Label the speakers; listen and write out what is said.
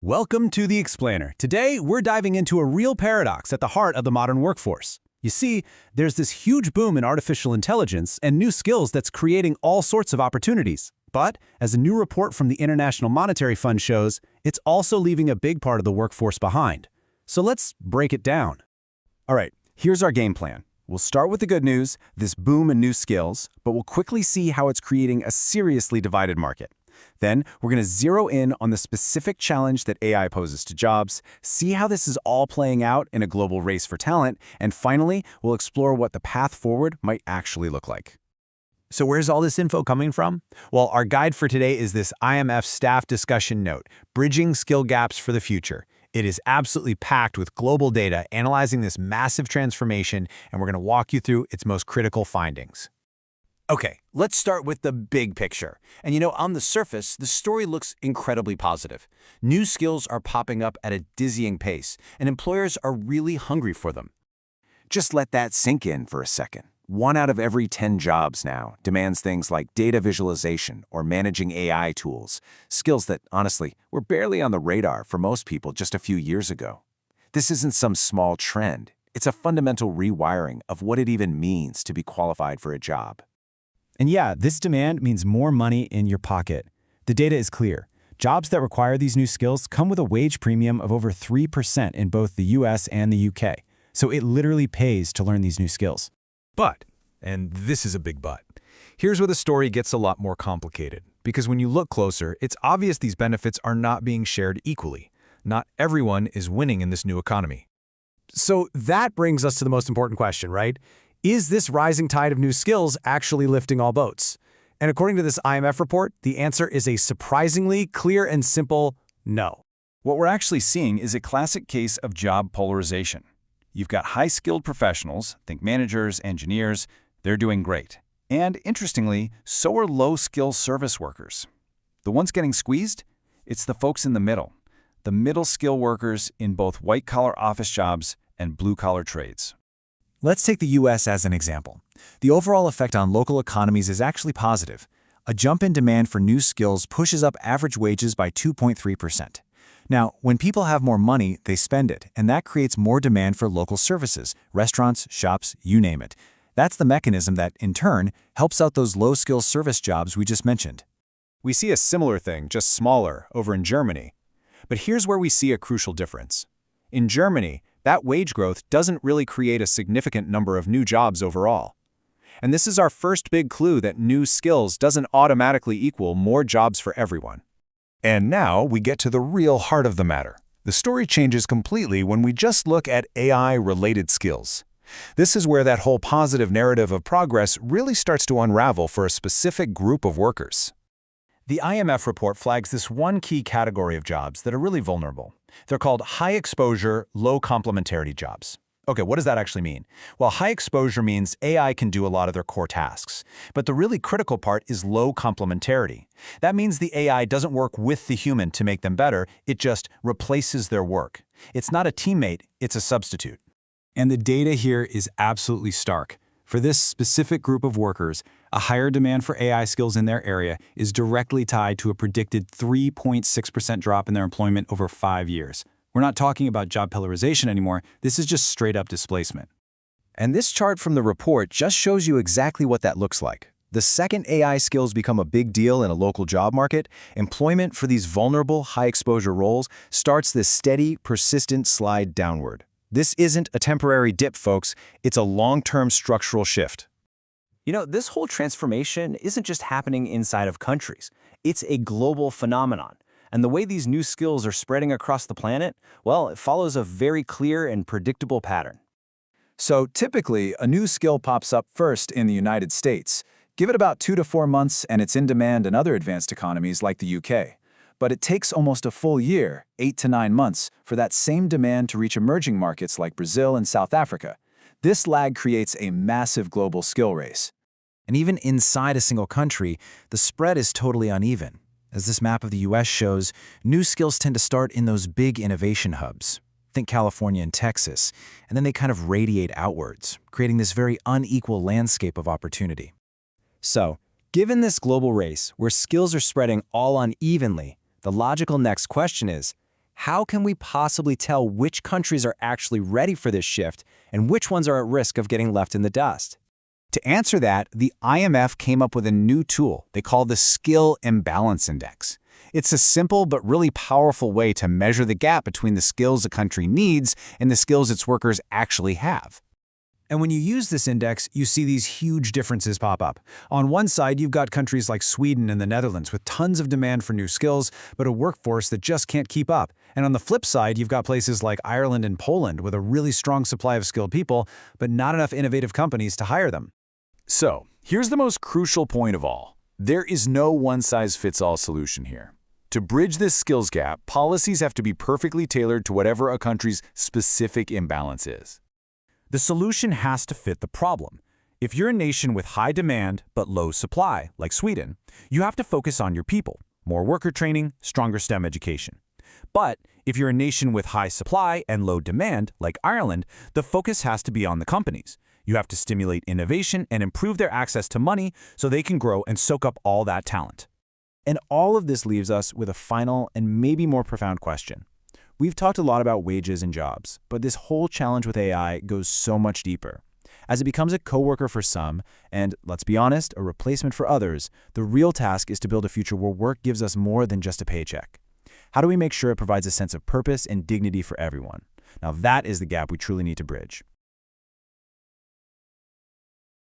Speaker 1: Welcome to The Explainer. Today, we're diving into a real paradox at the heart of the modern workforce. You see, there's this huge boom in artificial intelligence and new skills that's creating all sorts of opportunities. But, as a new report from the International Monetary Fund shows, it's also leaving a big part of the workforce behind. So let's break it down.
Speaker 2: All right, here's our game plan. We'll start with the good news, this boom in new skills, but we'll quickly see how it's creating a seriously divided market. Then, we're going to zero in on the specific challenge that AI poses to jobs, see how this is all playing out in a global race for talent, and finally, we'll explore what the path forward might actually look like.
Speaker 3: So where's all this info coming from? Well, our guide for today is this IMF staff discussion note, Bridging Skill Gaps for the Future. It is absolutely packed with global data analyzing this massive transformation, and we're going to walk you through its most critical findings.
Speaker 4: Okay, let's start with the big picture. And on the surface, the story looks incredibly positive. New skills are popping up at a dizzying pace, and employers are really hungry for them.
Speaker 2: Just let that sink in for a second. 1 out of every 10 jobs now demands things like data visualization or managing AI tools, skills that, honestly, were barely on the radar for most people just a few years ago. This isn't some small trend. It's a fundamental rewiring of what it even means to be qualified for a job.
Speaker 3: And yeah, this demand means more money in your pocket. The data is clear. Jobs that require these new skills come with a wage premium of over 3% in both the US and the UK. So it literally pays to learn these new skills.
Speaker 5: But, and this is a big but, here's where the story gets a lot more complicated. Because when you look closer, it's obvious these benefits are not being shared equally. Not everyone is winning in this new economy.
Speaker 1: So that brings us to the most important question, right? Is this rising tide of new skills actually lifting all boats? And according to this IMF report, the answer is a surprisingly clear and simple no.
Speaker 2: What we're actually seeing is a classic case of job polarization. You've got high-skilled professionals, think managers, engineers, they're doing great. And interestingly, so are low-skill service workers. The ones getting squeezed? It's the folks in the middle-skill workers in both white-collar office jobs and blue-collar trades.
Speaker 3: Let's take the US as an example. The overall effect on local economies is actually positive. A jump in demand for new skills pushes up average wages by 2.3%. Now, when people have more money, they spend it, and that creates more demand for local services, restaurants, shops, you name it. That's the mechanism that, in turn, helps out those low-skill service jobs we just mentioned.
Speaker 2: We see a similar thing, just smaller, over in Germany. But here's where we see a crucial difference. In Germany, that wage growth doesn't really create a significant number of new jobs overall. And this is our first big clue that new skills doesn't automatically equal more jobs for everyone.
Speaker 5: And now we get to the real heart of the matter. The story changes completely when we just look at AI-related skills. This is where that whole positive narrative of progress really starts to unravel for a specific group of workers.
Speaker 3: The IMF report flags this one key category of jobs that are really vulnerable. They're called high-exposure, low-complementarity jobs. Okay, what does that actually mean? Well, high exposure means AI can do a lot of their core tasks. But the really critical part is low complementarity. That means the AI doesn't work with the human to make them better, it just replaces their work. It's not a teammate, it's a substitute.
Speaker 1: And the data here is absolutely stark. For this specific group of workers, a higher demand for AI skills in their area is directly tied to a predicted 3.6% drop in their employment over 5 years. We're not talking about job polarization anymore, this is just straight-up displacement.
Speaker 2: And this chart from the report just shows you exactly what that looks like. The second AI skills become a big deal in a local job market, employment for these vulnerable, high-exposure roles starts this steady, persistent slide downward. This isn't a temporary dip, folks. It's a long-term structural shift.
Speaker 4: This whole transformation isn't just happening inside of countries. It's a global phenomenon. And the way these new skills are spreading across the planet, well, it follows a very clear and predictable pattern.
Speaker 6: So typically, a new skill pops up first in the United States. Give it about 2 to 4 months and it's in demand in other advanced economies like the UK. But it takes almost a full year, 8 to 9 months, for that same demand to reach emerging markets like Brazil and South Africa. This lag creates a massive global skill race.
Speaker 3: And even inside a single country, the spread is totally uneven. As this map of the US shows, new skills tend to start in those big innovation hubs. Think California and Texas, and then they kind of radiate outwards, creating this very unequal landscape of opportunity. So, given this global race where skills are spreading all unevenly, the logical next question is,
Speaker 4: How can we possibly tell which countries are actually ready for this shift and which ones are at risk of getting left in the dust?
Speaker 2: To answer that, the IMF came up with a new tool they call the Skill Imbalance Index. It's a simple but really powerful way to measure the gap between the skills a country needs and the skills its workers actually have.
Speaker 1: And when you use this index, you see these huge differences pop up. On one side, you've got countries like Sweden and the Netherlands with tons of demand for new skills, but a workforce that just can't keep up. And on the flip side, you've got places like Ireland and Poland with a really strong supply of skilled people, but not enough innovative companies to hire them.
Speaker 5: So, here's the most crucial point of all. There is no one-size-fits-all solution here. To bridge this skills gap, policies have to be perfectly tailored to whatever a country's specific imbalance is.
Speaker 3: The solution has to fit the problem. If you're a nation with high demand but low supply, like Sweden, you have to focus on your people, more worker training, stronger STEM education. But if you're a nation with high supply and low demand, like Ireland, the focus has to be on the companies. You have to stimulate innovation and improve their access to money so they can grow and soak up all that talent.
Speaker 1: And all of this leaves us with a final and maybe more profound question. We've talked a lot about wages and jobs, but this whole challenge with AI goes so much deeper. As it becomes a coworker for some, and let's be honest, a replacement for others, the real task is to build a future where work gives us more than just a paycheck. How do we make sure it provides a sense of purpose and dignity for everyone? Now that is the gap we truly need to bridge.